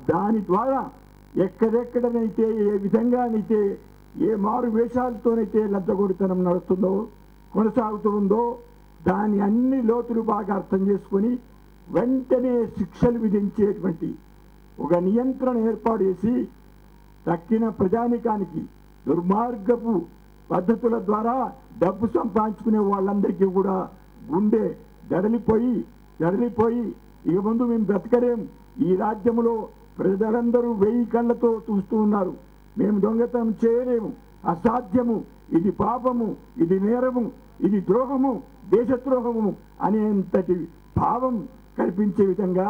దాని ద్వారా ఎక్కడెక్కడనైతే ఏ విధంగానైతే ఏ మారు వేషాలతోనైతే లంచగొడితనం నడుస్తుందో కొనసాగుతూ ఉందో దాని అన్ని లోతులు బాగా అర్థం చేసుకొని వెంటనే శిక్షలు విధించేటువంటి ఒక నియంత్రణ ఏర్పాటు చేసి తక్కిన ప్రజానికానికి దుర్మార్గపు పద్ధతుల ద్వారా డబ్బు సంపాదించుకునే వాళ్ళందరికీ కూడా గుండె జడలిపోయి ఇక ముందు మేము బ్రతకలేం, ఈ రాజ్యంలో ప్రజలందరూ 1000 కళ్ళతో చూస్తూ ఉన్నారు, మేము దొంగతనం చేయలేము, అసాధ్యము, ఇది పాపము, ఇది నేరము, ఇది ద్రోహము, దేశద్రోహము అనేంతటి భావం కల్పించే విధంగా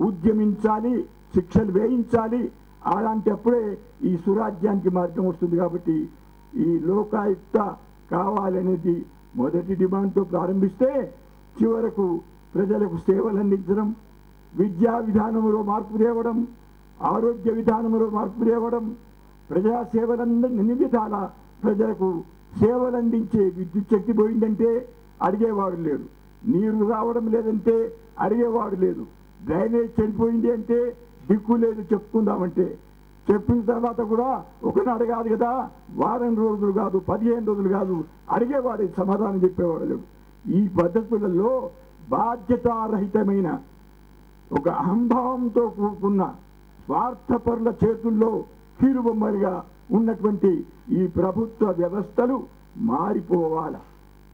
ఉద్యమించాలి, శిక్షలు వేయించాలి. అలాంటప్పుడే ఈ సురాజ్యానికి మార్గం వస్తుంది. కాబట్టి ఈ లోకాయుక్త కావాలనేది మొదటి డిమాండ్తో ప్రారంభిస్తే చివరకు ప్రజలకు సేవలు అందించడం, విద్యా విధానంలో మార్పు తేవడం, ఆరోగ్య విధానంలో మార్పు తేవడం, ప్రజా సేవలన్నీ విధాల ప్రజలకు సేవలు అందించే విద్యుత్ శక్తి పోయిందంటే అడిగేవాడు లేడు, నీరు రావడం లేదంటే అడిగేవాడు లేదు, డ్రైనేజ్ చనిపోయింది అంటే దిక్కు లేదు చెప్పుకుందామంటే, చెప్పిన తర్వాత కూడా ఒకనాడు కాదు కదా, వారం రోజులు కాదు, 15 రోజులు కాదు, అడిగేవాడు సమాధానం చెప్పేవాడు లేడు. ఈ పద్ధతులలో బాధ్యతారహితమైన ఒక అహంభావంతో కూడుకున్న స్వార్థపరుల చేతుల్లో కీలుబొమ్మలుగా ఉన్నటువంటి ఈ ప్రభుత్వ వ్యవస్థలు మారిపోవాలా,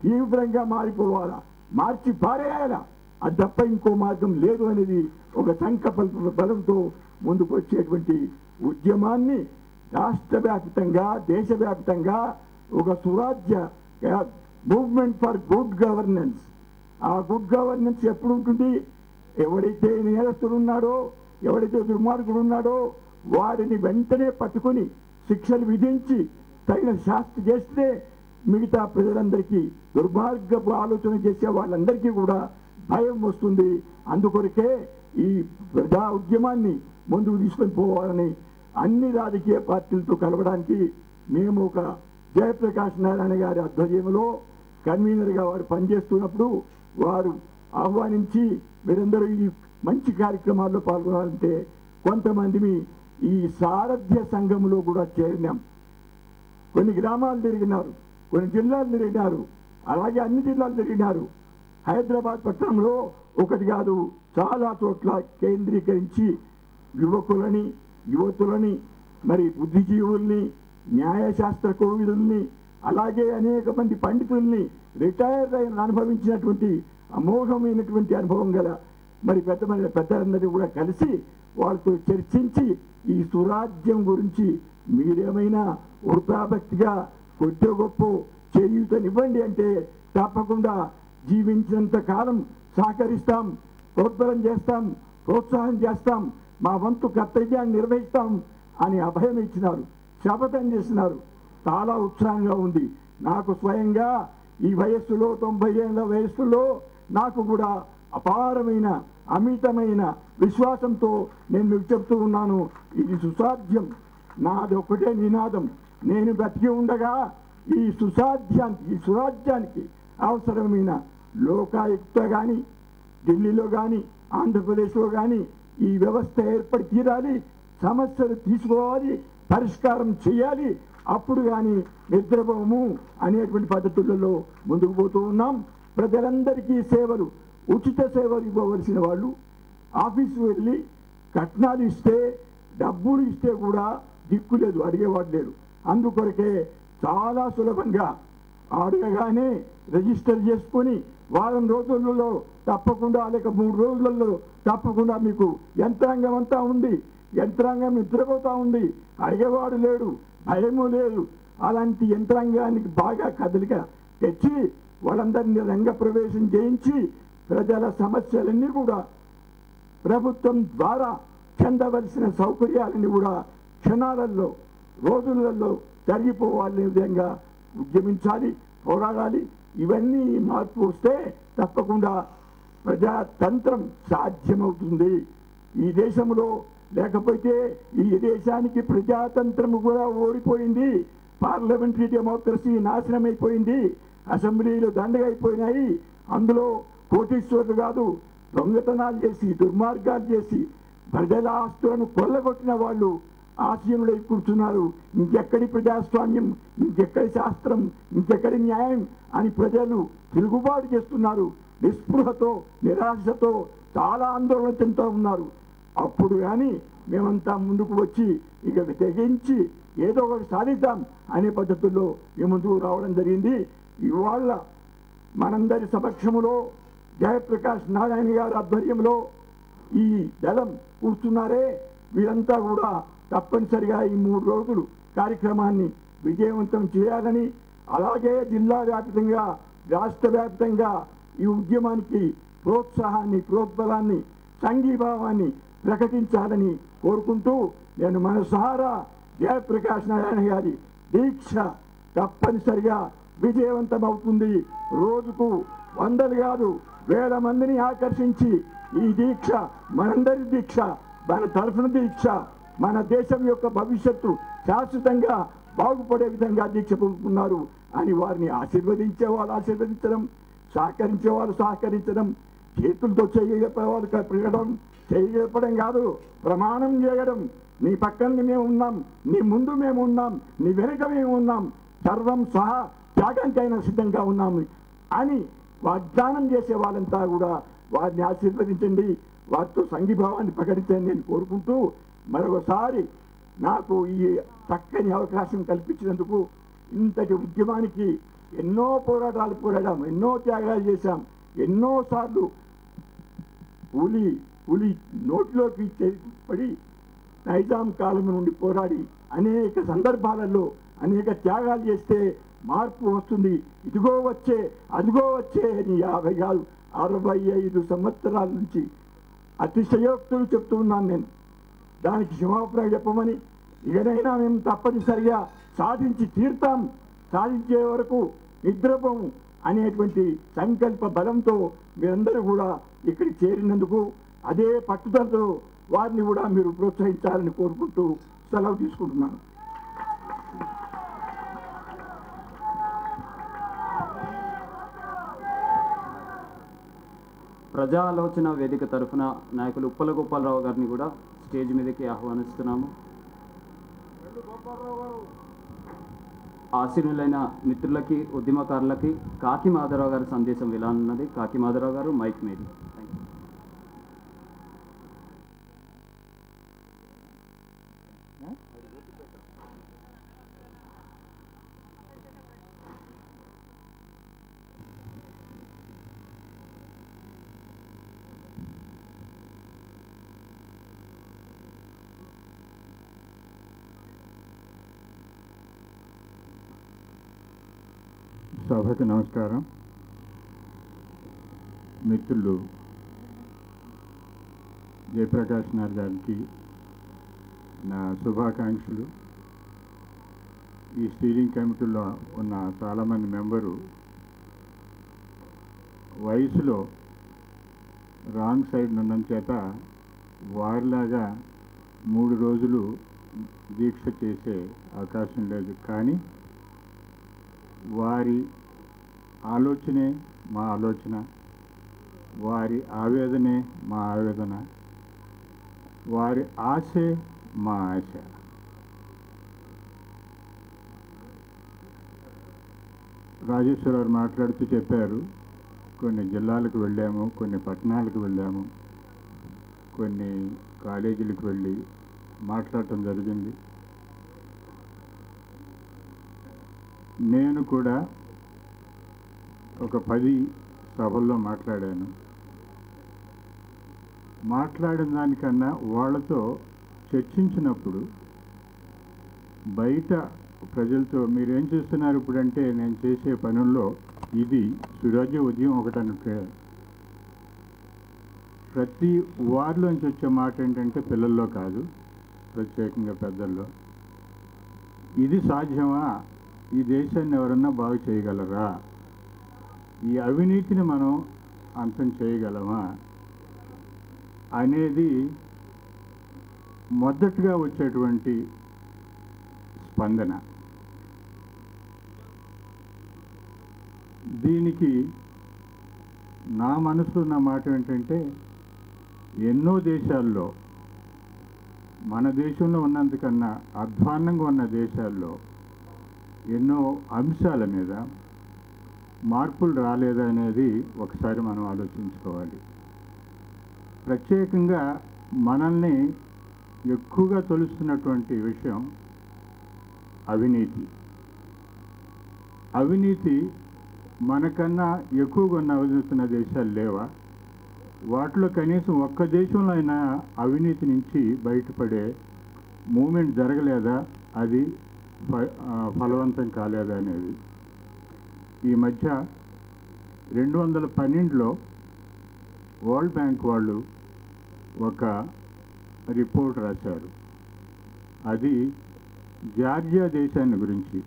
తీవ్రంగా మారిపోవాలా, మార్చి పారేయాలా, అది తప్ప ఇంకో మార్గం లేదు అనేది ఒక సంకల్ప బలంతో ముందుకు వచ్చేటువంటి ఉద్యమాన్ని రాష్ట్ర వ్యాప్తంగా దేశవ్యాప్తంగా ఒక సురాజ్య మూవ్మెంట్ ఫర్ గుడ్ గవర్నెన్స్. ఆ గుడ్ గవర్నెన్స్ ఎప్పుడు ఉంటుంది? ఎవడైతే నేరస్తుడు ఉన్నాడో, ఎవడైతే దుర్మార్గుడు ఉన్నాడో వారిని వెంటనే పట్టుకొని శిక్షలు విధించి తగిన శాస్తి చేస్తే మిగతా ప్రజలందరికీ, దుర్మార్గపు ఆలోచన చేసే వాళ్ళందరికీ కూడా భయం వస్తుంది. అందుకొరకే ఈ ప్రజా ఉద్యమాన్ని ముందుకు తీసుకొని పోవాలని అన్ని రాజకీయ పార్టీలతో కలవడానికి మేము ఒక జయప్రకాష్ నారాయణ గారి ఆధ్వర్యంలో కన్వీనర్గా వారు పనిచేస్తున్నప్పుడు వారు ఆహ్వానించి మీరందరూ ఈ మంచి కార్యక్రమాల్లో పాల్గొనాలంటే కొంతమంది ఈ సారథ్య సంఘంలో కూడా చేరినాం. కొన్ని గ్రామాలు తిరిగినారు, కొన్ని జిల్లాలు తిరిగినారు, అలాగే అన్ని జిల్లాలు తిరిగినారు. హైదరాబాద్ పట్టణంలో ఒకటి కాదు చాలా చోట్ల కేంద్రీకరించి యువకులని, యువతులని, మరి బుద్ధిజీవుల్ని, న్యాయశాస్త్ర కోవిదుల్ని, అలాగే అనేక మంది పండితుల్ని, రిటైర్ అయిన అనుభవించినటువంటి అమోఘమైనటువంటి అనుభవం గల మరి పెద్దలందరూ కూడా కలిసి వాళ్ళతో చర్చించి ఈ సురాజ్యం గురించి మీరేమైనా వృతాభక్తిగా కొద్ది గొప్ప చేయూతనివ్వండి అంటే తప్పకుండా జీవించినంత కాలం సహకరిస్తాం, ప్రోత్సాహం చేస్తాం, ప్రోత్సాహం చేస్తాం, మా వంతు కర్తవ్యాన్ని నిర్వహిస్తాం అని అభయం ఇచ్చినారు, శపథం చేసినారు. చాలా ఉత్సాహంగా ఉంది. నాకు స్వయంగా ఈ వయస్సులో 90 ఏళ్ల వయస్సులో నాకు కూడా అపారమైన అమితమైన విశ్వాసంతో నేను మీకు చెప్తూ ఉన్నాను, ఇది సుసాధ్యం. నాది ఒకటే నినాదం, నేను బ్రతికి ఉండగా ఈ సుసాధ్యానికి, ఈ సురాజ్యానికి అవసరమైన లోకాయుక్త కానీ, ఢిల్లీలో కానీ, ఆంధ్రప్రదేశ్లో కానీ ఈ వ్యవస్థ ఏర్పడి తీరాలి, సమస్యలు తీసుకోవాలి, పరిష్కారం చేయాలి. అప్పుడు కానీ నిద్రపోము అనేటువంటి పద్ధతులలో ముందుకు పోతూ ఉన్నాం. ప్రజలందరికీ సేవలు, ఉచిత సేవలు ఇవ్వవలసిన వాళ్ళు ఆఫీసు వెళ్ళి కట్నాలు ఇస్తే, డబ్బులు ఇస్తే కూడా దిక్కు లేదు, అడిగేవాడు లేడు. అందుకొరకే చాలా సులభంగా అడగగానే రిజిస్టర్ చేసుకొని వారం రోజులలో తప్పకుండా, లేక 3 రోజులలో తప్పకుండా మీకు యంత్రాంగం అంతా ఉంది, యంత్రాంగం నిద్రపోతూ ఉంది, అడిగేవాడు లేడు, భయము లేదు. అలాంటి యంత్రాంగానికి బాగా కదలిక తెచ్చి వాళ్ళందరినీ రంగప్రవేశం చేయించి ప్రజల సమస్యలన్నీ కూడా ప్రభుత్వం ద్వారా చెందవలసిన సౌకర్యాలని కూడా క్షణాలలో, రోజులలో జరిగిపోవాలనే విధంగా ఉద్యమించాలి, పోరాడాలి. ఇవన్నీ మార్పు వస్తే తప్పకుండా ప్రజాతంత్రం సాధ్యమవుతుంది ఈ దేశంలో. లేకపోతే ఈ దేశానికి ప్రజాతంత్రం కూడా ఓడిపోయింది, పార్లమెంటరీ డెమోక్రసీ నాశనమైపోయింది, అసెంబ్లీలు దండగైపోయినాయి. అందులో కోటీశ్వరులు కాదు, దొంగతనాలు చేసి, దుర్మార్గాలు చేసి ప్రజల ఆస్తులను కొల్లగొట్టిన వాళ్ళు ఆసీనులై కూర్చున్నారు. ఇంకెక్కడి ప్రజాస్వామ్యం, ఇంకెక్కడి శాస్త్రం, ఇంకెక్కడి న్యాయం అని ప్రజలు తిరుగుబాటు చేస్తున్నారు. నిస్పృహతో, నిరాశతో చాలా ఆందోళన చెందుతూ ఉన్నారు. అప్పుడు కానీ మేమంతా ముందుకు వచ్చి ఇక తెగించి ఏదో ఒకటి సాధిద్దాం అనే పద్ధతుల్లో మేము ముందుకు రావడం జరిగింది. ఇవాళ మనందరి సమక్షములో జయప్రకాష్ నారాయణ గారి ఆధ్వర్యంలో ఈ దళం కూర్చున్నారే, వీరంతా కూడా తప్పనిసరిగా ఈ 3 రోజులు కార్యక్రమాన్ని విజయవంతం చేయాలని, అలాగే జిల్లా వ్యాప్తంగా, రాష్ట్ర వ్యాప్తంగా ఈ ఉద్యమానికి ప్రోత్సాహాన్ని, ప్రోద్బలాన్ని, సంఘీభావాన్ని ప్రకటించాలని కోరుకుంటూ నేను మనసారా జయప్రకాష్ నారాయణ గారి దీక్ష తప్పనిసరిగా విజయవంతం అవుతుంది. రోజుకు 100 కాదు 1000 మందిని ఆకర్షించి ఈ దీక్ష మనందరి దీక్ష, మన తరఫున దీక్ష, మన దేశం యొక్క భవిష్యత్తు శాశ్వతంగా బాగుపడే విధంగా దీక్ష పొందుతున్నారు అని వారిని ఆశీర్వదించే వాళ్ళు ఆశీర్వదించడం, సహకరించే వాళ్ళు సహకరించడం, చేతులతో చేయగలవాళ్ళు చేయగలపడం కాదు, ప్రమాణం చేయడం. నీ పక్కన మేము ఉన్నాం, నీ ముందు మేము ఉన్నాం, నీ వెనుక మేము ఉన్నాం, సర్వం సహా త్యాగానికైనా సిద్ధంగా ఉన్నాము అని వాగ్దానం చేసే వాళ్ళంతా కూడా వారిని ఆశీర్వదించండి, వారితో సంఘీభావాన్ని ప్రకటించండి నేను కోరుకుంటూ, మరొకసారి నాకు ఈ చక్కని అవకాశం కల్పించినందుకు, ఇంతటి ఉద్యమానికి ఎన్నో పోరాటాలు పోరాడాం, ఎన్నో త్యాగాలు చేశాం, ఎన్నోసార్లు పులి నోట్లోకి పడి నైజాం కాలం నుండి పోరాడి అనేక సందర్భాలలో అనేక త్యాగాలు చేస్తే మార్పు వస్తుంది, ఇదిగో వచ్చే అదిగో వచ్చే అని 50 కాదు 65 సంవత్సరాల నుంచి అతిశయోక్తులు చెప్తూ ఉన్నాను నేను. దానికి క్షమాపణ చెప్పమని, ఇకనైనా మేము తప్పనిసరిగా సాధించి తీర్తాం, సాధించే వరకు నిద్రపోము అనేటువంటి సంకల్ప బలంతో మీరందరూ కూడా ఇక్కడికి చేరినందుకు, అదే పట్టుదలతో వారిని కూడా మీరు ప్రోత్సహించాలని కోరుకుంటూ సెలవు తీసుకుంటున్నాను. ప్రజా ఆలోచన వేదిక తరఫున నాయకులు ఉప్పల గోపాలరావు గారిని కూడా స్టేజ్ మీదకి ఆహ్వానిస్తున్నాము. ఆశీనులైన మిత్రులకి, ఉద్యమకారులకి కాకి మాధవరావు గారి సందేశం ఇలా ఉన్నది. కాకి మాధవరావు గారు, మైక్ మీది. సభకి నమస్కారం. మిత్రులు జయప్రకాష్ నారాయణ గారికి నా శుభాకాంక్షలు. ఈ స్టీరింగ్ కమిటీలో ఉన్న చాలామంది మెంబరు వయసులో రాంగ్ సైడ్ ఉన్నంత చేత వారిలాగా 3 రోజులు దీక్ష చేసే అవకాశం లేదు. కానీ వారి ఆలోచనే మా ఆలోచన, వారి ఆవేదనే మా ఆవేదన, వారి ఆశే మా ఆశ. రాజేశ్వరరావు మాట్లాడుతూ చెప్పారు, కొన్ని జిల్లాలకు వెళ్ళాము, కొన్ని పట్టణాలకు వెళ్ళాము, కొన్ని కాలేజీలకు వెళ్ళి మాట్లాడటం జరిగింది. నేను కూడా ఒక 10 సభల్లో మాట్లాడాను. మాట్లాడిన దానికన్నా వాళ్ళతో చర్చించినప్పుడు బయట ప్రజలతో మీరేం చేస్తున్నారు ఇప్పుడంటే, నేను చేసే పనుల్లో ఇది సురాజ్య ఉద్యమం ఒకటనుకే. ప్రతి వారిలోంచి వచ్చే మాట ఏంటంటే, పిల్లల్లో కాదు, ప్రత్యేకంగా పెద్దల్లో, ఇది సాధ్యమా, ఈ దేశాన్ని ఎవరన్నా బాగు చేయగలరా, ఈ అవినీతిని మనం అంతం చేయగలమా అనేది మొదటగా వచ్చేటువంటి స్పందన. దీనికి నా మనసులో ఉన్న మాట ఏంటంటే, ఎన్నో దేశాల్లో మన దేశంలో ఉన్నంతకన్నా అధ్వాన్నంగా ఉన్న దేశాల్లో ఎన్నో అంశాల మీద మార్పులు రాలేదా అనేది ఒకసారి మనం ఆలోచించుకోవాలి. ప్రత్యేకంగా మనల్ని ఎక్కువగా తొలుస్తున్నటువంటి విషయం అవినీతి. అవినీతి మనకన్నా ఎక్కువగా ఉన్న అవినీతి దేశాలు లేవా? వాటిలో కనీసం ఒక్క దేశంలో అయినా అవినీతి నుంచి బయటపడే మూమెంట్ జరగలేదా, అది ఫలవంతం కాలేదా అనేది. ఈ మధ్య 2012లో వరల్డ్ బ్యాంక్ వాళ్ళు ఒక రిపోర్ట్ రాశారు. అది జార్జియా దేశాన్ని గురించి.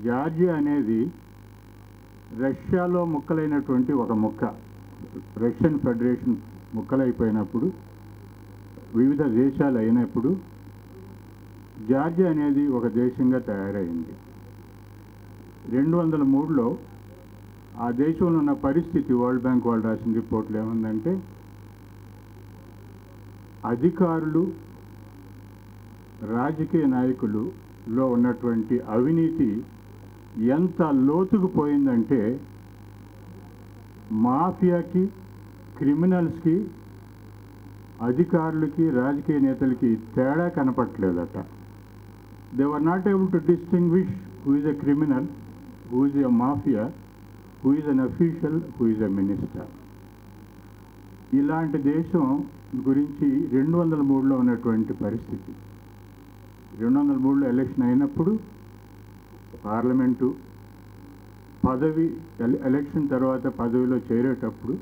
జార్జియా అనేది రష్యాలో ముక్కలైనటువంటి ఒక ముక్క. రష్యన్ ఫెడరేషన్ ముక్కలైపోయినప్పుడు, వివిధ దేశాలు అయినప్పుడు జార్జియా అనేది ఒక దేశంగా తయారైంది. 2003లో ఆ దేశంలో ఉన్న పరిస్థితి వరల్డ్ బ్యాంక్ వాళ్ళు రాసిన రిపోర్ట్లు ఏముందంటే, అధికారులు, రాజకీయ నాయకులలో ఉన్నటువంటి అవినీతి ఎంత లోతుకు పోయిందంటే, మాఫియాకి, క్రిమినల్స్కి, అధికారులకి, రాజకీయ నేతలకి తేడా కనపట్లేదట. They were not able to distinguish who is a criminal, who is a mafia, who is an official, who is a minister. ఇలాంటి దేశం గురించి 2003లో ఉన్నటువంటి పరిస్థితి. 2003లో ఎలక్షన్ అయినప్పుడు పార్లమెంటు పదవి, ఎలక్షన్ తర్వాత పదవిలో చేరేటప్పుడు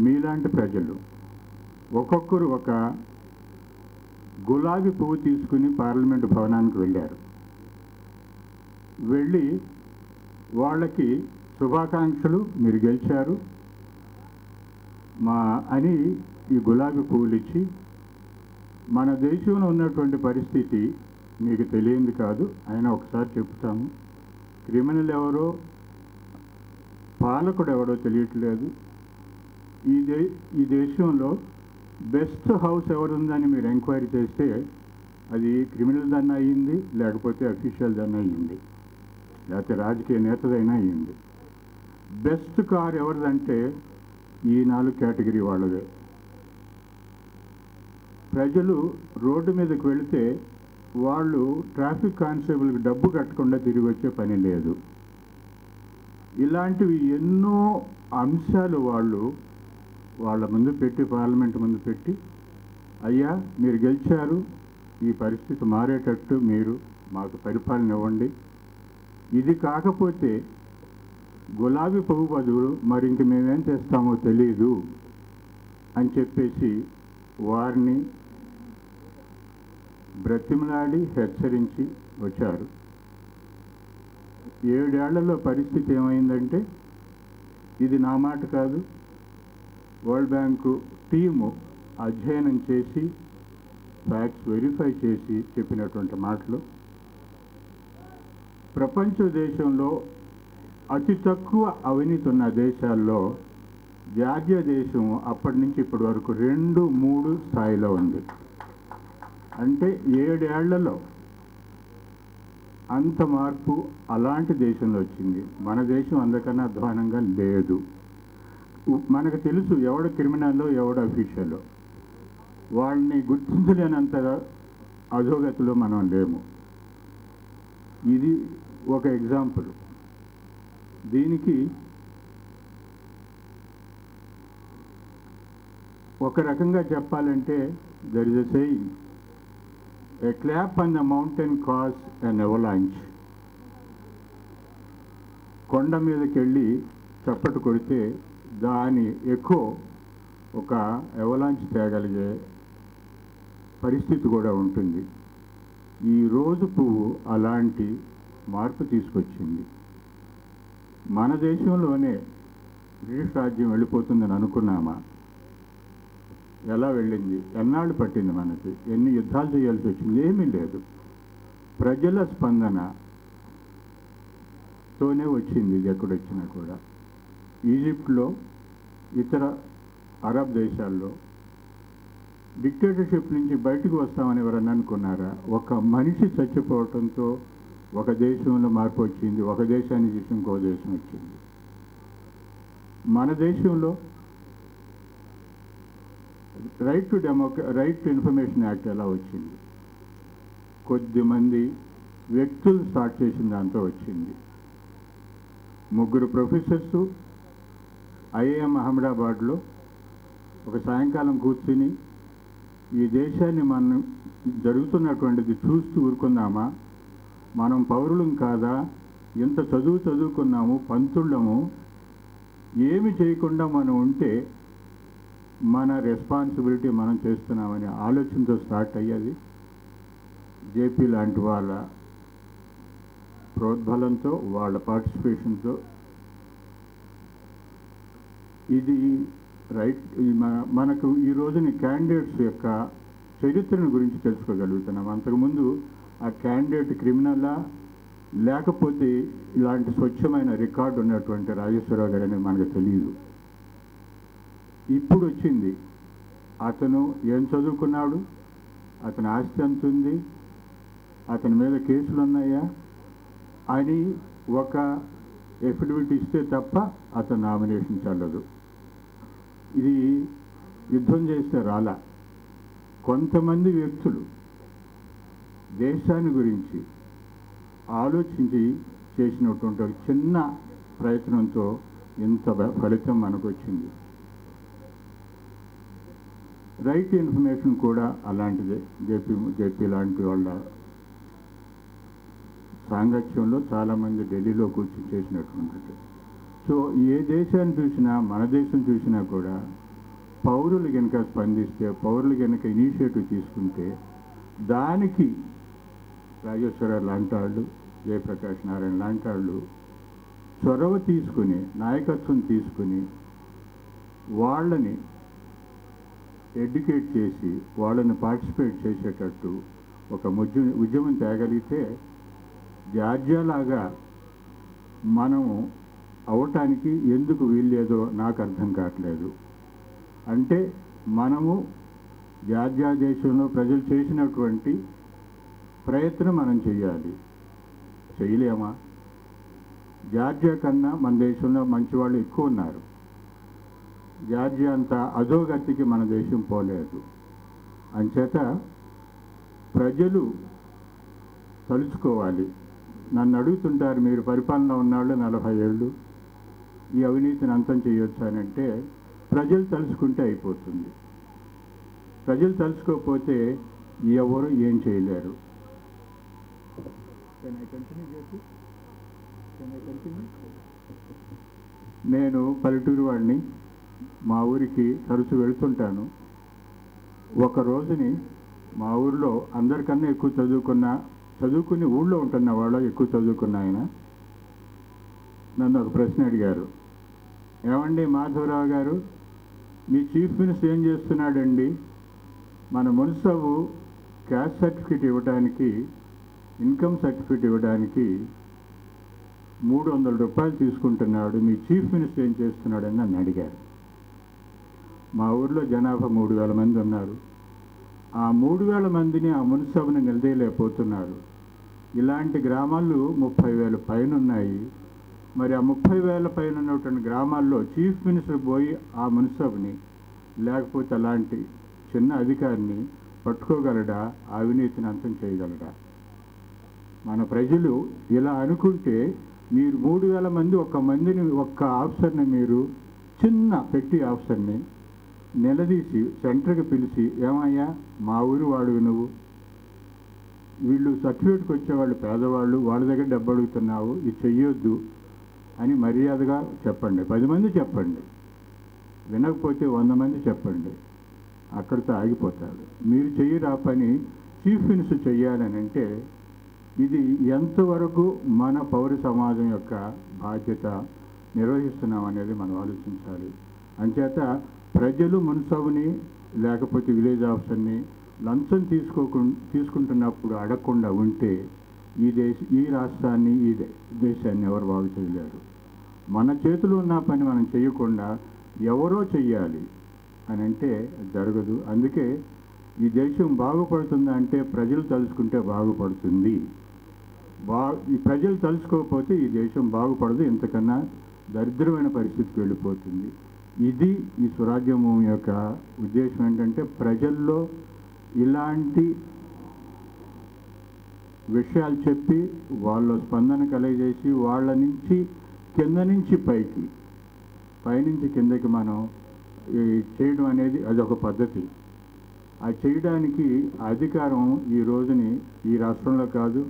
మీలాంటి ప్రజలు ఒక్కొక్కరు ఒక గులాబీ పువ్వు తీసుకుని పార్లమెంటు భవనానికి వెళ్ళారు. వెళ్ళి వాళ్ళకి శుభాకాంక్షలు, మీరు గెలిచారు అని ఈ గులాబీ పువ్వులు ఇచ్చి, మన దేశంలో ఉన్నటువంటి పరిస్థితి మీకు తెలియంది కాదు, అయినా ఒకసారి చెప్తాము. క్రిమినల్ ఎవరో, పాలకుడు ఎవరో తెలియట్లేదు. ఈ దేశంలో బెస్ట్ హౌస్ ఎవరుందని మీరు ఎంక్వైరీ చేస్తే అది క్రిమినల్ దన్నా అయ్యింది, లేకపోతే అఫీషియల్ దన్నా అయ్యింది, లేకపోతే రాజకీయ నేతదైనా అయ్యింది. బెస్ట్ కార్ ఎవరిదంటే ఈ 4 కేటగిరీ వాళ్ళదే. ప్రజలు రోడ్డు మీదకి వెళితే వాళ్ళు ట్రాఫిక్ కానిస్టేబుల్కి డబ్బు కట్టకుండా తిరిగి వచ్చే పని లేదు. ఇలాంటివి ఎన్నో అంశాలు వాళ్ళు వాళ్ళ ముందు పెట్టి, పార్లమెంట్ ముందు పెట్టి, అయ్యా మీరు గెలిచారు, ఈ పరిస్థితి మారేటట్టు మీరు మాకు పరిపాలన ఇవ్వండి, ఇది కాకపోతే గులాబీ పువ్వు బదులు మరి ఇంక మేమేం చేస్తామో తెలీదు అని చెప్పేసి వారిని బ్రతిమలాడి హెచ్చరించి వచ్చారు. 7 ఏళ్లలో పరిస్థితి ఏమైందంటే, ఇది నా మాట కాదు, వరల్డ్ బ్యాంకు టీము అధ్యయనం చేసి ఫ్యాక్ట్స్ వెరిఫై చేసి చెప్పినటువంటి మాటలు. ప్రపంచ దేశంలో అతి తక్కువ అవినీతి ఉన్న దేశాల్లో జార్జియా దేశం అప్పటి నుంచి ఇప్పటి వరకు 2-3 స్థాయిలో ఉంది. అంటే 7 ఏళ్లలో అంత మార్పు అలాంటి దేశంలో వచ్చింది. మన దేశం అందుకన్నా అధ్వానంగా లేదు. మనకు తెలుసు ఎవడు క్రిమినల్లో, ఎవడు అఫీషియల్లో. వాళ్ళని గుర్తించలేనంతగా అధోగతిలో మనం లేము. ఇది ఒక ఎగ్జాంపుల్. దీనికి ఒక రకంగా చెప్పాలంటే, there is a saying, a clap on the mountain caused an avalanche. కొండ మీదకి వెళ్ళి చప్పట్లు కొడితే దాని ఎక్కువ ఒక అవలాంచ్ తేగలిగే పరిస్థితి కూడా ఉంటుంది. ఈ రోజు పువ్వు అలాంటి మార్పు తీసుకొచ్చింది. మన దేశంలోనే బ్రిటిష్ రాజ్యం వెళ్ళిపోతుందని అనుకున్నామా? ఎలా వెళ్ళింది? ఎన్నాళ్ళు పట్టింది? మనకి ఎన్ని యుద్ధాలు చేయాల్సి వచ్చింది? ఏమీ లేదు. ప్రజల స్పందనతోనే వచ్చింది ఇది ఎక్కడొచ్చినా కూడా. ఈజిప్ట్లో, ఇతర అరబ్ దేశాల్లో డిక్టేటర్షిప్ నుంచి బయటకు వస్తామని ఎవరన్నా అనుకున్నారా? ఒక మనిషి చచ్చిపోవటంతో ఒక దేశంలో మార్పు వచ్చింది, ఒక దేశాన్ని చూసి ఇంకో దేశం వచ్చింది. మన దేశంలో రైట్ టు ఇన్ఫర్మేషన్ యాక్ట్ ఎలా వచ్చింది? కొద్దిమంది వ్యక్తులు స్టార్ట్ చేసిన దాంతో వచ్చింది. 3 ప్రొఫెసర్సు ఐఐఎం అహ్మదాబాద్లో ఒక సాయంకాలం కూర్చుని ఈ దేశాన్ని మనం జరుగుతున్నటువంటిది చూస్తూ ఊరుకుందామా, మనం పౌరులం కాదా, ఇంత చదువుకున్నాము, పంతుళ్ళము, ఏమి చేయకుండా మనం ఉంటే మన రెస్పాన్సిబిలిటీ మనం చేస్తున్నామని ఆలోచనతో స్టార్ట్ అయ్యేది. జేపీ లాంటి వాళ్ళ ప్రోద్బలంతో, వాళ్ళ పార్టిసిపేషన్తో ఇది రైట్. మనకు ఈ రోజుని క్యాండిడేట్స్ యొక్క చరిత్రను గురించి తెలుసుకోగలుగుతున్నాం. అంతకుముందు ఆ క్యాండిడేట్ క్రిమినలా లేకపోతే ఇలాంటి స్వచ్ఛమైన రికార్డు ఉన్నటువంటి రాజేశ్వరరావు గారు అనేది మనకు తెలియదు. ఇప్పుడు వచ్చింది. అతను ఏం చదువుకున్నాడు, అతని ఆస్తి ఎంత ఉంది, అతని మీద కేసులు ఉన్నాయా అని ఒక ఎఫిడవిట్ ఇస్తే తప్ప అతను నామినేషన్ చెల్లదు. ఇది యుద్ధం చేస్తే రాలా. కొంతమంది వ్యక్తులు దేశాన్ని గురించి ఆలోచించి చేసినటువంటి ఒక చిన్న ప్రయత్నంతో ఇంత ఫలితం మనకు వచ్చింది. రైట్ ఇన్ఫర్మేషన్ కూడా అలాంటిదే. జేపీ లాంటి వాళ్ళ సాంగత్యంలో చాలామంది ఢిల్లీలో కూర్చొని చేసినటువంటిది. సో ఏ దేశాన్ని చూసినా, మన దేశం చూసినా కూడా పౌరులు కనుక స్పందిస్తే, పౌరులు కనుక ఇనిషియేటివ్ తీసుకుంటే, దానికి రాజేశ్వరరావు లాంటి వాళ్ళు, జయప్రకాష్ నారాయణ లాంటి వాళ్ళు చొరవ తీసుకుని, నాయకత్వం తీసుకుని, వాళ్ళని ఎడ్యుకేట్ చేసి, వాళ్ళని పార్టిసిపేట్ చేసేటట్టు ఒక ఉద్యమం తేగలిగితే జార్జియాలాగా మనం అవటానికి ఎందుకు వీల్లేదో నాకు అర్థం కావట్లేదు. అంటే మనము జార్జియా దేశంలో ప్రజలు చేసినటువంటి ప్రయత్నం మనం చేయాలి. చేయలేమా? జార్జియా కన్నా మన దేశంలో మంచి వాళ్ళు ఎక్కువ ఉన్నారు. జార్జియా అంత అధోగతికి మన దేశం పోలేదు. అంచేత ప్రజలు తలుచుకోవాలి. నన్ను అడుగుతుంటారు, మీరు పరిపాలన ఉన్నాళ్ళు 40 ఏళ్ళు, ఈ అవినీతిని అంతం చేయొచ్చానంటే ప్రజలు తలుచుకుంటే అయిపోతుంది. ప్రజలు తలుచుకోకపోతే ఎవరు ఏం చేయలేరు. నేను పల్లెటూరు వాడిని, మా ఊరికి తరచు వెళుతుంటాను. ఒక రోజుని మా ఊరిలో అందరికన్నా ఎక్కువ చదువుకుని ఊళ్ళో ఉంటున్న వాళ్ళు, ఎక్కువ చదువుకున్న ఆయన నన్ను ఒక ప్రశ్న అడిగారు. ఏమండి మాధవరావు గారు, మీ చీఫ్ మినిస్టర్ ఏం చేస్తున్నాడండి? మన మున్సబు క్యాస్ట్ సర్టిఫికేట్ ఇవ్వడానికి, ఇన్కమ్ సర్టిఫికేట్ ఇవ్వడానికి 300 రూపాయలు తీసుకుంటున్నాడు, మీ చీఫ్ మినిస్టర్ ఏం చేస్తున్నాడని నన్ను అడిగారు. మా ఊర్లో జనాభా 3000 మంది ఉన్నారు. ఆ 3000 మందిని ఆ మున్సబుని నిలదీయలేకపోతున్నారు. ఇలాంటి గ్రామాలు 30,000 పైన ఉన్నాయి. మరి ఆ 30,000 పైన ఉన్నటువంటి గ్రామాల్లో చీఫ్ మినిస్టర్ పోయి ఆ మున్సబ్ని, లేకపోతే అలాంటి చిన్న అధికారిని పట్టుకోగలడా? అవినీతిని అంతం చేయగలడా? మన ప్రజలు ఇలా అనుకుంటే, మీరు 3,000 మంది ఒక్క ఆఫీసర్ని, మీరు చిన్న పెట్టి ఆఫీసర్ని నిలదీసి సెంటర్కి పిలిచి, ఏమయ్యా మా ఊరు వాడు నువ్వు, వీళ్ళు సర్టిఫికేట్కి వచ్చేవాళ్ళు పేదవాళ్ళు, వాళ్ళ దగ్గర డబ్బు అడుగుతున్నావు, ఇది చెయ్యొద్దు అని మర్యాదగా చెప్పండి. 10 మంది చెప్పండి, వినకపోతే 100 మంది చెప్పండి. అక్కడితో ఆగిపోతాడు. మీరు చెయ్యరా పని చీఫ్ మినిస్టర్ చెయ్యాలని అంటే ఇది ఎంతవరకు మన పౌర సమాజం యొక్క బాధ్యత నిర్వహిస్తున్నాం అనేది మనం ఆలోచించాలి. అంచేత ప్రజలు మున్సబుని లేకపోతే విలేజ్ ఆఫీసర్ని లంచం తీసుకుంటున్నప్పుడు అడగకుండా ఉంటే ఈ రాష్ట్రాన్ని, ఈ దేశాన్ని ఎవరు బాగు చేయలేరు. మన చేతిలో ఉన్న పని మనం చేయకుండా ఎవరో చెయ్యాలి అని అంటే జరగదు. అందుకే ఈ దేశం బాగుపడుతుందా అంటే ప్రజలు తలుచుకుంటే బాగుపడుతుంది. ఈ ప్రజలు తలుచుకోకపోతే ఈ దేశం బాగుపడదు, ఇంతకన్నా దరిద్రమైన పరిస్థితికి వెళ్ళిపోతుంది. ఇది ఈ స్వరాజ్యం యొక్క ఉద్దేశం. ఏంటంటే ప్రజల్లో ఇలాంటి విషయాలు చెప్పి వాళ్ళ స్పందన కలిగజేసి వాళ్ళ నుంచి కింద నుంచి పైకి, పైనుంచి కిందకి మనం చేయడం అనేది అదొక పద్ధతి. అది చేయడానికి అధికారం ఈ రోజుని ఈ రాష్ట్రంలో కాదు,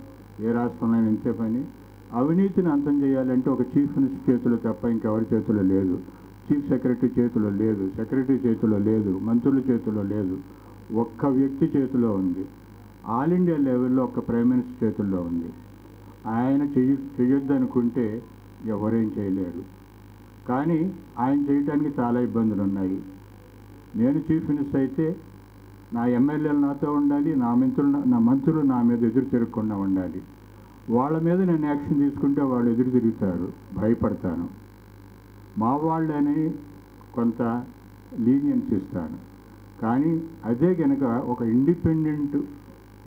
ఏ రాష్ట్రంలో ఇంతే పని. అవినీతిని అంతం చేయాలంటే ఒక చీఫ్ మినిస్టర్ చేతిలో తప్ప ఇంకెవరి చేతిలో లేదు. చీఫ్ సెక్రటరీ చేతిలో లేదు, సెక్రటరీ చేతిలో లేదు, మంత్రుల చేతిలో లేదు, ఒక్క వ్యక్తి చేతిలో ఉంది. ఆల్ ఇండియా లెవెల్లో ఒక ప్రైమ్ మినిస్టర్ చేతుల్లో ఉంది. ఆయన చేయొద్దనుకుంటే ఎవరేం చేయలేరు. కానీ ఆయన చేయడానికి చాలా ఇబ్బందులు ఉన్నాయి. నేను చీఫ్ మినిస్టర్ అయితే నా ఎమ్మెల్యేలు నాతో ఉండాలి, నా మంత్రులు నా మీద ఎదురు తిరగకుండా ఉండాలి. వాళ్ళ మీద నేను యాక్షన్ తీసుకుంటే వాళ్ళు ఎదురు తిరుగుతారు, భయపడతాను. మా వాళ్ళని కొంత లీనియన్స్ ఇస్తాను. కానీ అదే కనుక ఒక ఇండిపెండెంట్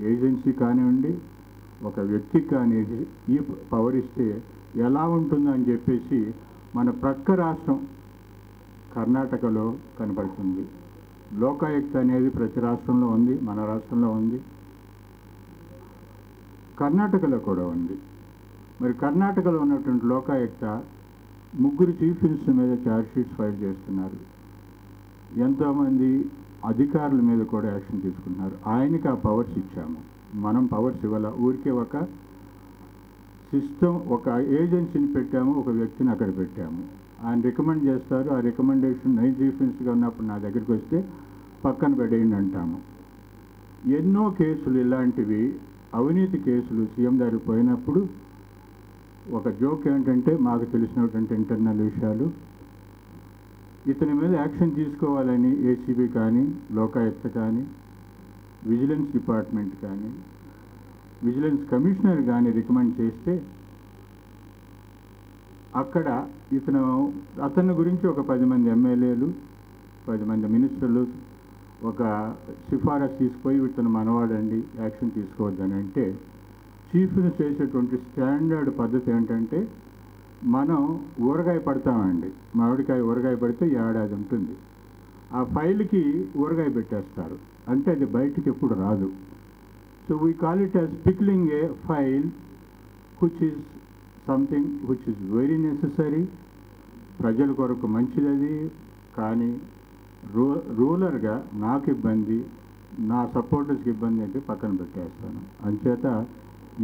ఏజెన్సీ కానివ్వండి, ఒక వ్యక్తికి కానీ ఈ పవర్ ఇస్తే ఎలా ఉంటుందో అని చెప్పేసి మన ప్రక్క రాష్ట్రం కర్ణాటకలో కనపడుతుంది. లోకాయుక్త అనేది ప్రతి రాష్ట్రంలో ఉంది, మన రాష్ట్రంలో ఉంది, కర్ణాటకలో కూడా ఉంది. మరి కర్ణాటకలో ఉన్నటువంటి లోకాయుక్త 3 చీఫ్ మినిస్టర్ మీద ఛార్జ్ షీట్స్ ఫైల్ చేస్తున్నారు. ఎంతోమంది అధికారుల మీద కూడా యాక్షన్ తీసుకుంటున్నారు. ఆయనకి ఆ పవర్స్ ఇచ్చాము, మనం పవర్స్ ఇవ్వాల. ఊరికే ఒక సిస్టమ్, ఒక ఏజెన్సీని పెట్టాము, ఒక వ్యక్తిని అక్కడ పెట్టాము. ఆయన రికమెండ్ చేస్తారు. ఆ రికమెండేషన్ నేను చీఫ్ మినిస్టర్గా ఉన్నప్పుడు నా దగ్గరికి వస్తే పక్కన పెట్టేయండి అంటాము. ఎన్నో కేసులు ఇలాంటివి అవినీతి కేసులు సీఎం దగ్గరికి పోయినప్పుడు ఒక జోక్ ఏంటంటే, మాకు తెలిసినటువంటి ఇంటర్నల్ విషయాలు, ఇతని మీద యాక్షన్ తీసుకోవాలని ఏసీబీ కానీ, లోకాయుక్త కానీ, విజిలెన్స్ డిపార్ట్మెంట్ కానీ, విజిలెన్స్ కమిషనర్ కానీ రికమెండ్ చేస్తే అక్కడ అతని గురించి ఒక 10 మంది ఎమ్మెల్యేలు, 10 మంది మినిస్టర్లు ఒక సిఫారసు తీసుకుపోయి ఇతను మనవాడండి, యాక్షన్ తీసుకోవద్దని అంటే, చీఫ్ మినిస్టర్ చేసేటువంటి స్టాండర్డ్ పద్ధతి ఏంటంటే, మనం ఊరగాయ పడతామండి, మామిడికాయ ఊరగాయ పడితే ఏడాది ఉంటుంది, ఆ ఫైల్కి ఊరగాయ పెట్టేస్తారు, అంటే అది బయటికి ఎప్పుడు రాదు. So we call it as pickling A file which is something which is very necessary, ప్రజల కొరకు మంచిది అది. కానీ రూలర్గా నాకు ఇబ్బంది, నా సపోర్టర్స్కి ఇబ్బంది అంటే పక్కన పెట్టేస్తాను. అంచేత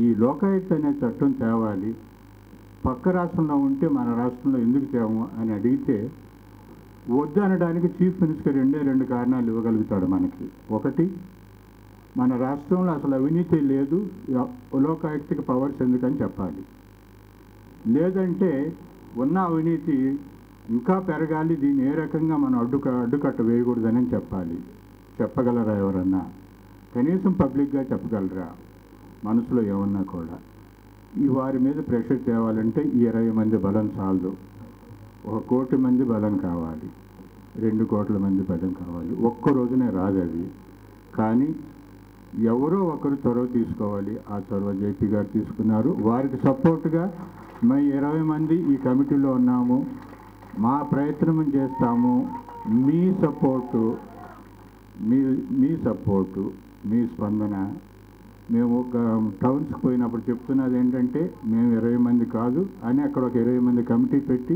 ఈ లోకాయుక్త అనే చట్టం తేవాలి. పక్క రాష్ట్రంలో ఉంటే మన రాష్ట్రంలో ఎందుకు తేము అని అడిగితే వద్దు అనడానికి చీఫ్ మినిస్టర్ 2 కారణాలు ఇవ్వగలుగుతాడు మనకి. ఒకటి, మన రాష్ట్రంలో అసలు అవినీతి లేదు, లోకాయుక్తకి పవర్స్ ఎందుకని చెప్పాలి. లేదంటే ఉన్న అవినీతి ఇంకా పెరగాలి, దీన్ని ఏ రకంగా మనం అడ్డుకట్ట వేయకూడదని చెప్పాలి. చెప్పగలరా ఎవరన్నా? కనీసం పబ్లిక్గా చెప్పగలరా? మనసులో ఏమన్నా కూడా. ఈ వారి మీద ప్రెషర్ తేవాలంటే 20 మంది బలం చాలదు, 1 కోటి మంది బలం కావాలి, 2 కోట్ల మంది బలం కావాలి. ఒక్క రోజునే రాదు అది. కానీ ఎవరో ఒకరు చొరవ తీసుకోవాలి. ఆ చొరవ జేపీ గారు తీసుకున్నారు. వారికి సపోర్ట్గా మేము 20 మంది ఈ కమిటీలో ఉన్నాము. మా ప్రయత్నం చేస్తాము. మీ సపోర్టు, మీ స్పందన. మేము ఒక టౌన్స్కి పోయినప్పుడు చెప్తున్నది ఏంటంటే, మేము 20 మంది కాదు అని అక్కడ ఒక 20 మంది కమిటీ పెట్టి,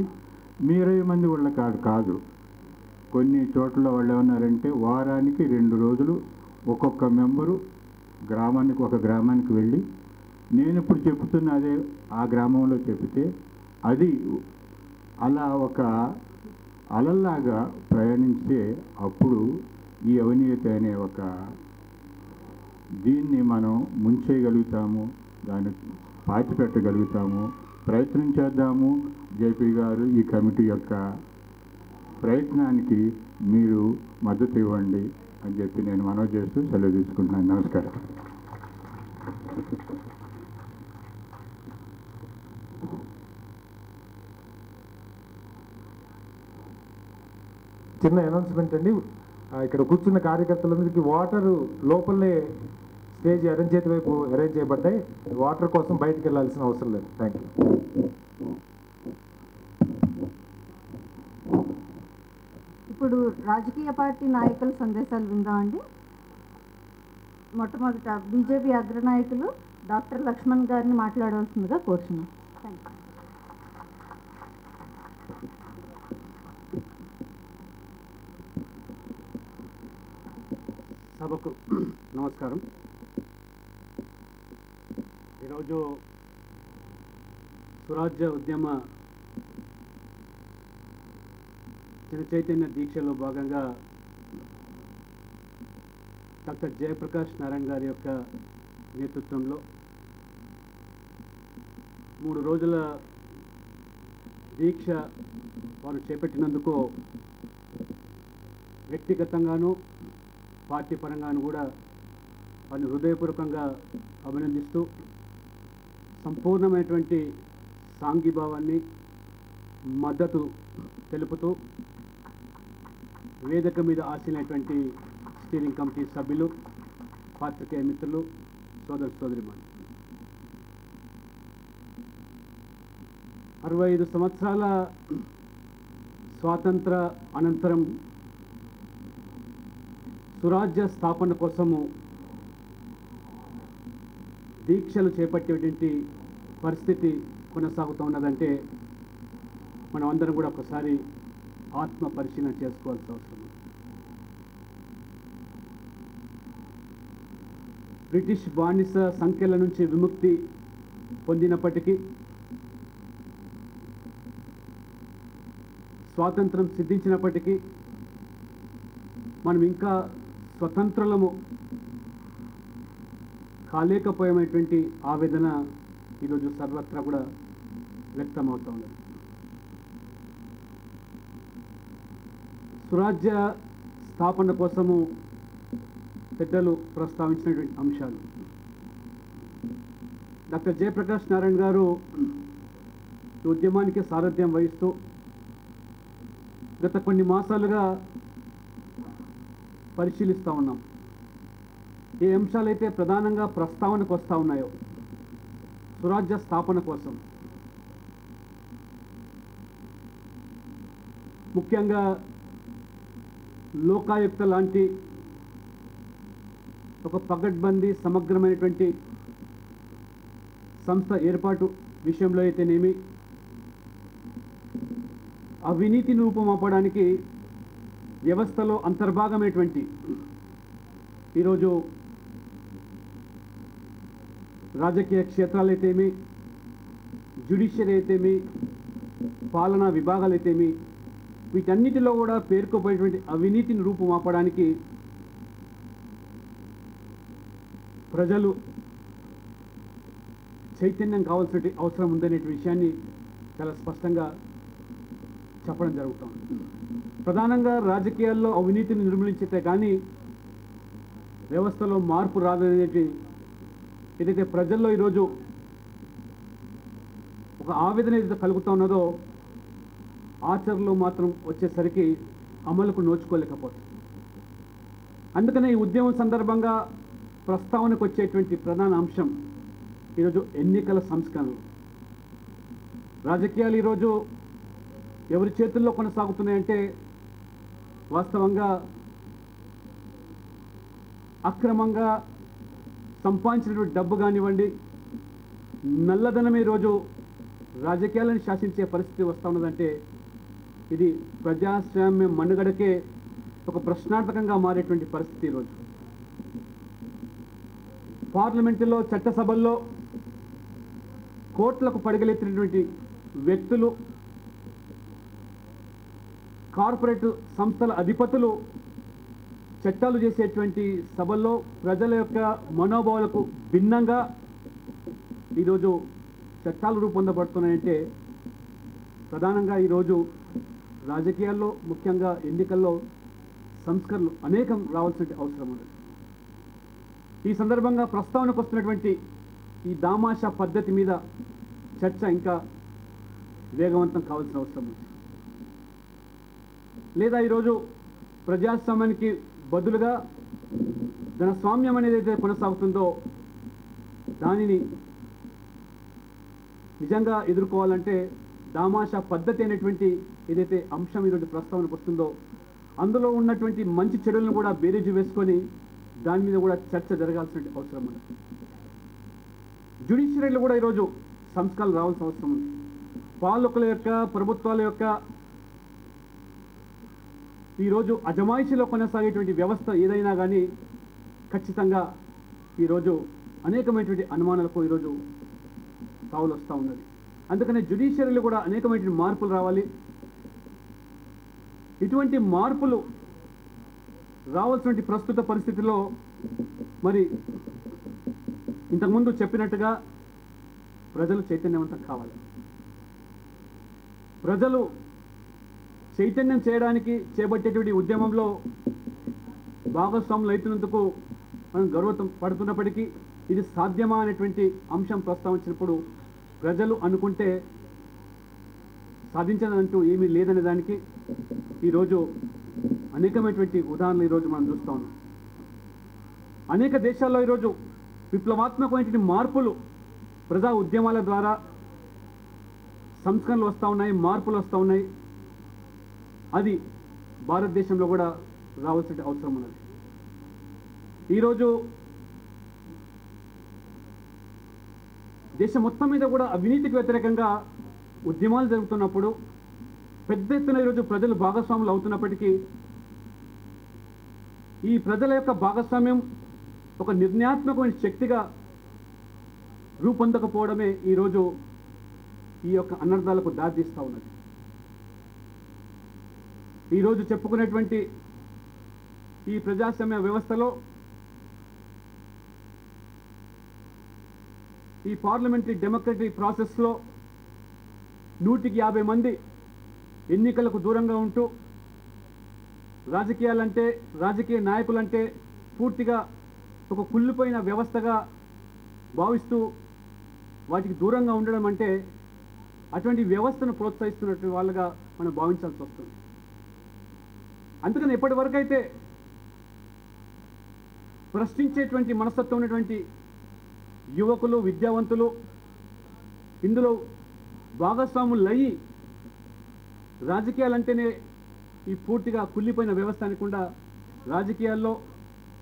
మీ 20 మంది వాళ్ళ కాదు. కొన్ని చోట్ల వాళ్ళు ఏమన్నారంటే, వారానికి 2 రోజులు ఒక్కొక్క మెంబరు ఒక గ్రామానికి వెళ్ళి, నేను ఇప్పుడు చెప్తున్నదే ఆ గ్రామంలో చెబితే అది అలా ఒక అలల్లాగా ప్రయాణించే అప్పుడు ఈ అవినీతి అనే ఒక దీన్ని మనం ముంచేయగలుగుతాము, దాన్ని పాతిపెట్టగలుగుతాము. ప్రయత్నం చేద్దాము. జేపీ గారు ఈ కమిటీ యొక్క ప్రయత్నానికి మీరు మద్దతు ఇవ్వండి అని చెప్పి నేను మనవి చేస్తూ సెలవు తీసుకుంటున్నాను. నమస్కారం. చిన్న అనౌన్స్మెంట్ అండి. ఇక్కడ కూర్చున్న కార్యకర్తలందరికీ వాటర్ లోపలనే స్టేజ్ ఎడం చేతి వైపు అరేంజ్ చేయబడ్డాయి. వాటర్ కోసం బయటకు వెళ్ళాల్సిన అవసరం లేదు. Thank you. ఇప్పుడు రాజకీయ పార్టీ నాయకుల సందేశాలు విందామండి. మొట్టమొదట బీజేపీ అగ్రనాయకులు డాక్టర్ లక్ష్మణ్ గారిని మాట్లాడవలసిందిగా కోరుతున్నాం. Thank you. సభకు నమస్కారం. ఈరోజు స్వరాజ్య ఉద్యమ జన చైతన్య దీక్షలో భాగంగా డాక్టర్ జయప్రకాష్ నారాయణ గారి యొక్క నేతృత్వంలో 3 రోజుల దీక్ష వారు చేపట్టినందుకు వ్యక్తిగతంగాను పార్టీ పరంగాను కూడా వారిని హృదయపూర్వకంగా అభినందిస్తూ సంపూర్ణమైనటువంటి సాంఘీభావాన్ని మద్దతు తెలుపుతూ వేదిక మీద ఆశీనటువంటి స్టీరింగ్ కమిటీ సభ్యులు, పాత్రికేయ మిత్రులు, సోదర సోదరిమణులు, 65 సంవత్సరాల స్వాతంత్ర అనంతరం సురాజ్య స్థాపన కోసము దీక్షలు చేపట్టేటువంటి పరిస్థితి కొనసాగుతూ ఉన్నదంటే మనం అందరం కూడా ఒకసారి ఆత్మ పరిశీలన చేసుకోవాల్సిన అవసరం ఉంది. బ్రిటిష్ బానిస సంఖ్యల నుంచి విముక్తి పొందినప్పటికీ, స్వాతంత్రం సిద్ధించినప్పటికీ మనం ఇంకా స్వతంత్రులము కాలేకపోయేటువంటి ఆవేదన ఈరోజు సర్వత్రా కూడా వ్యక్తమవుతూ ఉన్నది. స్వరాజ్య స్థాపన కోసము పెద్దలు ప్రస్తావించినటువంటి అంశాలు. డాక్టర్ జయప్రకాష్ నారాయణ గారు ఈ ఉద్యమానికి సారథ్యం వహిస్తూ గత కొన్ని మాసాలుగా పరిశీలిస్తూ ఉన్నాం. ఏ అంశాలైతే ప్రధానంగా ప్రస్తావనకు వస్తూ ఉన్నాయో స్వరాజ్య స్థాపన కోసం, ముఖ్యంగా లోకాయుక్త లాంటి ఒక పగడ్బందీ సమగ్రమైనటువంటి సంస్థ ఏర్పాటు విషయంలో అయితేనేమి, అవినీతిని రూపుమాపడానికి వ్యవస్థలో అంతర్భాగమైనటువంటి ఈరోజు రాజకీయ క్షేత్రాలైతేమి, జ్యుడిషియరీ అయితేమి, పాలనా విభాగాలైతేమి, వీటన్నిటిలో కూడా పేర్కొపోయేటువంటి అవినీతిని రూపుమాపడానికి ప్రజలు చైతన్యం కావాల్సిన అవసరం ఉందనే విషయాన్ని చాలా స్పష్టంగా చెప్పడం జరుగుతుంది. ప్రధానంగా రాజకీయాల్లో అవినీతిని నిర్మూలించితే కానీ వ్యవస్థలో మార్పు రాదనేది ఏదైతే ప్రజల్లో ఈరోజు ఒక ఆవేదన ఏదైతే కలుగుతూ ఉన్నదో ఆచరణలో మాత్రం వచ్చేసరికి అమలుకు నోచుకోలేకపోతుంది. అందుకనే ఈ ఉద్యమం సందర్భంగా ప్రస్తావనకు వచ్చేటువంటి ప్రధాన అంశం ఈరోజు ఎన్నికల సంస్కరణలు. రాజకీయాలు ఈరోజు ఎవరి చేతుల్లో కొనసాగుతున్నాయంటే వాస్తవంగా అక్రమంగా సంపాదించినటువంటి డబ్బు కానివ్వండి, నల్లధనం ఈరోజు రాజకీయాలను శాసించే పరిస్థితి వస్తూ ఉన్నదంటే ఇది ప్రజాస్వామ్య మనుగడకే ఒక ప్రశ్నార్థకంగా మారేటువంటి పరిస్థితి. ఈరోజు పార్లమెంటులో, చట్టసభల్లో కోట్లకు పడగలెత్తినటువంటి వ్యక్తులు, కార్పొరేట్ సంస్థల అధిపతులు చట్టాలు చేసేటువంటి సభల్లో ప్రజల యొక్క మనోభావాలకు భిన్నంగా ఈరోజు చట్టాలు రూపొందబడుతున్నాయంటే ప్రధానంగా ఈరోజు రాజకీయాల్లో, ముఖ్యంగా ఎన్నికల్లో సంస్కరణలు అనేకం రావాల్సిన అవసరం ఉంది. ఈ సందర్భంగా ప్రస్తావనకు వస్తున్నటువంటి ఈ దామాషా పద్ధతి మీద చర్చ ఇంకా వేగవంతం కావాల్సిన అవసరం ఉంది. లేదా ఈరోజు ప్రజాస్వామ్యానికి బదులుగా ధనస్వామ్యం అనేది అయితే కొనసాగుతుందో దానిని నిజంగా ఎదుర్కోవాలంటే దామాషా పద్ధతి అనేటువంటి ఏదైతే అంశం ఈరోజు ప్రస్తావనకు వస్తుందో అందులో ఉన్నటువంటి మంచి చెడులను కూడా బేరీజు వేసుకొని దాని మీద కూడా చర్చ జరగాల్సిన అవసరం ఉంది. జ్యుడిషియరీలో కూడా ఈరోజు సంస్కరణలు రావాల్సిన అవసరం ఉంది. పాలకుల యొక్క ప్రభుత్వాల యొక్క ఈరోజు అజమాయిషీలో కొనసాగేటువంటి వ్యవస్థ ఏదైనా కానీ ఖచ్చితంగా ఈరోజు అనేకమైనటువంటి అనుమానాలకు ఈరోజు తావులు వస్తూ ఉన్నది. అందుకనే జ్యుడిషియరీలో కూడా అనేకమైనటువంటి మార్పులు రావాలి. ఇటువంటి మార్పులు రావాల్సిన ప్రస్తుత పరిస్థితిలో మరి ఇంతకుముందు చెప్పినట్టుగా ప్రజలు చైతన్యవంతం కావాలి. ప్రజలు చైతన్యం చేయడానికి చేపట్టేటువంటి ఉద్యమంలో భాగస్వాములు అవుతున్నందుకు మనం గర్వం పడుతున్నప్పటికీ ఇది సాధ్యమా అనేటువంటి అంశం ప్రస్తావించినప్పుడు ప్రజలు అనుకుంటే సాధించదంటూ ఏమీ లేదనే దానికి ఈరోజు అనేకమైనటువంటి ఉదాహరణలు ఈరోజు మనం చూస్తూ ఉన్నాం. అనేక దేశాల్లో ఈరోజు విప్లవాత్మకమైనటువంటి మార్పులు ప్రజా ఉద్యమాల ద్వారా సంస్కరణలు వస్తూ ఉన్నాయి, మార్పులు వస్తూ ఉన్నాయి. అది భారతదేశంలో కూడా రావాల్సిన అవసరం ఉన్నది. ఈరోజు దేశం మొత్తం మీద కూడా అవినీతికి వ్యతిరేకంగా ఉద్యమాలు జరుగుతున్నప్పుడు పెద్ద ఎత్తున ఈరోజు ప్రజలు భాగస్వాములు అవుతున్నప్పటికీ ఈ ప్రజల యొక్క భాగస్వామ్యం ఒక నిర్ణయాత్మకమైన శక్తిగా రూపొందకపోవడమే ఈరోజు ఈ యొక్క అనర్థాలకు దారితీస్తూ ఉన్నది. ఈరోజు చెప్పుకునేటువంటి ఈ ప్రజాస్వామ్య వ్యవస్థలో ఈ పార్లమెంటరీ డెమోక్రటిక్ ప్రాసెస్లో 150 మంది ఎన్నికలకు దూరంగా ఉంటూ రాజకీయాలంటే రాజకీయ నాయకులంటే పూర్తిగా ఒక కుళ్ళిపోయిన వ్యవస్థగా భావిస్తూ వాటికి దూరంగా ఉండడం అంటే అటువంటి వ్యవస్థను ప్రోత్సహిస్తున్నటువంటి వాళ్ళగా మనం భావించాల్సి వస్తుంది. అందుకని ఎప్పటి వరకు అయితే ప్రశ్నించేటువంటి మనస్తత్వం ఉన్నటువంటి యువకులు విద్యావంతులు ఇందులో భాగస్వాములు అయ్యి రాజకీయాలంటేనే ఈ పూర్తిగా కుళ్ళిపోయిన వ్యవస్థ అనకుండా రాజకీయాల్లో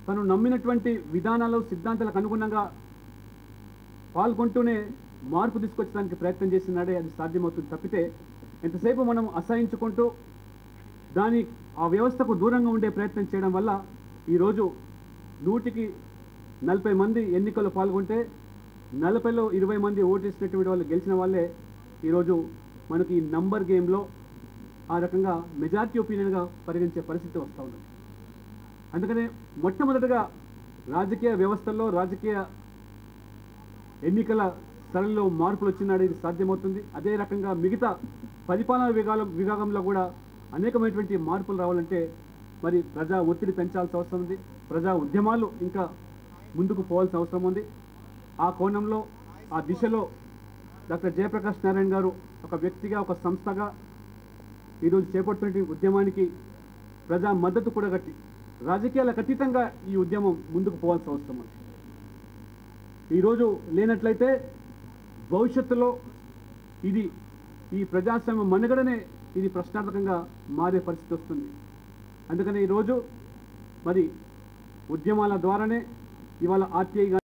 తను నమ్మినటువంటి విధానాలు సిద్ధాంతాలకు అనుగుణంగా పాల్గొంటూనే మార్పు తీసుకొచ్చడానికి ప్రయత్నం చేసినాడే అది సాధ్యమవుతుంది. తప్పితే ఎంతసేపు మనం అసహించుకుంటూ ఆ వ్యవస్థకు దూరంగా ఉండే ప్రయత్నం చేయడం వల్ల ఈరోజు 100కి 40 మంది ఎన్నికల్లో పాల్గొంటే 40లో 20 మంది ఓటేసినటువంటి వాళ్ళు గెలిచిన వాళ్ళే ఈరోజు మనకి ఈ నంబర్ గేమ్లో ఆ రకంగా మెజారిటీ ఒపీనియన్గా పరిగణించే పరిస్థితి వస్తూ ఉన్నది. అందుకనే మొట్టమొదటిగా రాజకీయ వ్యవస్థల్లో రాజకీయ ఎన్నికల స్థలంలో మార్పులు వచ్చినాడు ఇది సాధ్యమవుతుంది. అదే రకంగా మిగతా పరిపాలనా విభాగంలో కూడా అనేకమైనటువంటి మార్పులు రావాలంటే మరి ప్రజా ఒత్తిడి పెంచాల్సిన అవసరం ఉంది. ప్రజా ఉద్యమాలు ఇంకా ముందుకు పోవాల్సిన అవసరం ఉంది. ఆ కోణంలో ఆ దిశలో డాక్టర్ జయప్రకాష్ నారాయణ గారు ఒక వ్యక్తిగా ఒక సంస్థగా ఈరోజు చేపడుతున్న ఉద్యమానికి ప్రజా మద్దతు కూడా గట్టి రాజకీయాలకు అతీతంగా ఈ ఉద్యమం ముందుకు పోవాల్సిన అవసరం ఉంది. ఈరోజు లేనట్లయితే భవిష్యత్తులో ఈ ప్రజాస్వామ్య మనుగడనే ఇది ప్రశ్నార్థకంగా మారే పరిస్థితి వస్తుంది. అందుకని ఈరోజు మరి ఉద్యమాల ద్వారానే ఇవాళ ఆర్టీఐ